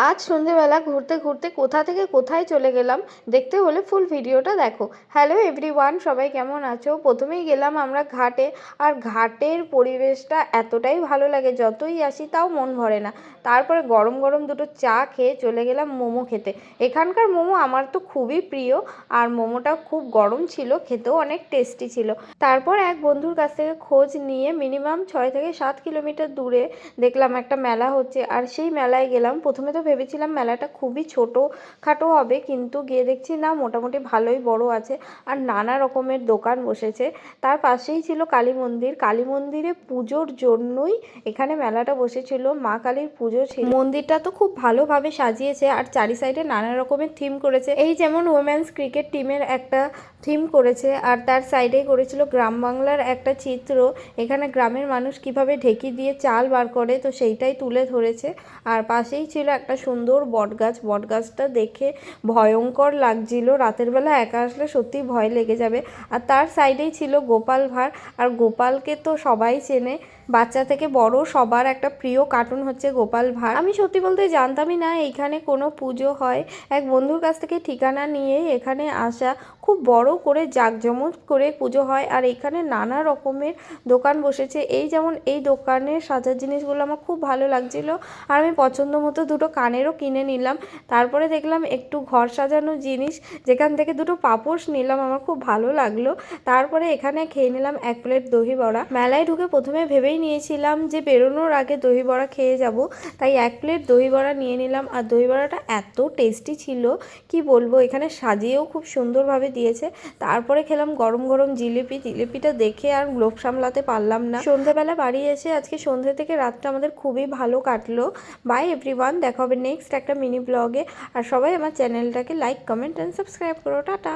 আজ সন্ধেবেলা ঘুরতে ঘুরতে কোথা থেকে কোথায় চলে গেলাম দেখতে হলে ফুল ভিডিওটা দেখো। হ্যালো এভরিওয়ান, সবাই কেমন আছো? প্রথমেই গেলাম আমরা ঘাটে। আর ঘাটের পরিবেশটা এতটাই ভালো লাগে, যতই আসি তাও মন ভরে না। তারপরে গরম গরম দুটো চা খেয়ে চলে গেলাম মোমো খেতে। এখানকার মোমো আমার তো খুবই প্রিয়, আর মোমোটা খুব গরম ছিল, খেতেও অনেক টেস্টি ছিল। তারপর এক বন্ধুর কাছ থেকে খোঁজ নিয়ে মিনিমাম 6 থেকে 7 কিলোমিটার দূরে দেখলাম একটা মেলা হচ্ছে, আর সেই মেলায় গেলাম। প্রথমে তো ভেবেছিলাম মেলাটা খুবই ছোটোখাটো হবে, কিন্তু গিয়ে দেখছি না, মোটামুটি ভালোই বড় আছে, আর নানা রকমের দোকান বসেছে। তার পাশেই ছিল কালী মন্দির। কালী মন্দিরে পুজোর জন্যই এখানে মেলাটা বসেছিল, মা কালীর পুজো ছিল। মন্দিরটা তো খুব ভালোভাবে সাজিয়েছে, আর চারি সাইডে নানা রকমের থিম করেছে। এই যেমন উইমেন্স ক্রিকেট টিমের একটা থিম করেছে, আর তার সাইডেই করেছিল গ্রাম বাংলার একটা চিত্র। এখানে গ্রামের মানুষ কিভাবে ঢেকি দিয়ে চাল বার করে, তো সেইটাই তুলে ধরেছে। আর পাশেই ছিল একটা সুন্দর বটগাছ। বটগাছটা দেখে ভয়ঙ্কর লাগছিল, রাতের বেলা একা আসলে সত্যি ভয় লেগে যাবে। আর তার সাইডেই ছিল গোপাল ভাঁড়। আর গোপালকে তো সবাই চেনে, বাচ্চা থেকে বড় সবার একটা প্রিয় কার্টুন হচ্ছে গোপাল ভাঁড়। আমি সত্যি বলতে জানতামই না এইখানে কোনো পুজো হয়। এক বন্ধুর কাছ থেকে ঠিকানা নিয়ে এখানে আসা। খুব বড় করে জাঁকজমক করে পুজো হয়, আর এখানে নানা রকমের দোকান বসেছে। এই যেমন এই দোকানের সাজার জিনিসগুলো আমার খুব ভালো লাগছিল, আর আমি পছন্দ মতো দুটো কানেরও কিনে নিলাম। তারপরে দেখলাম একটু ঘর সাজানোর জিনিস, যেখান থেকে দুটো পাপোশ নিলাম, আমার খুব ভালো লাগলো। তারপরে এখানে খেয়ে নিলাম 1 প্লেট দই বড়া। মেলায় ঢুকে প্রথমে ভেবেই নিয়েছিলাম যে বেরোনোর আগে দই বড়া খেয়ে যাব, তাই 1 প্লেট দই বড়া নিয়ে নিলাম। আর দই বড়াটা এত টেস্টি ছিল কি বলবো, এখানে সাজিয়েও খুব সুন্দরভাবে দিয়েছে। তারপরে খেলাম গরম গরম জিলিপি। জিলিপিটা দেখে আর লোভ সামলাতে পারলাম না। সন্ধেবেলা বাড়ি এসে আজকে সন্ধে থেকে রাতটা আমাদের খুবই ভালো কাটলো। বাই এভরিওয়ান, দেখা হবে নেক্সট একটা মিনি ব্লগে। আর সবাই আমার চ্যানেলটাকে লাইক, কমেন্ট অ্যান্ড সাবস্ক্রাইব করো। টাটা।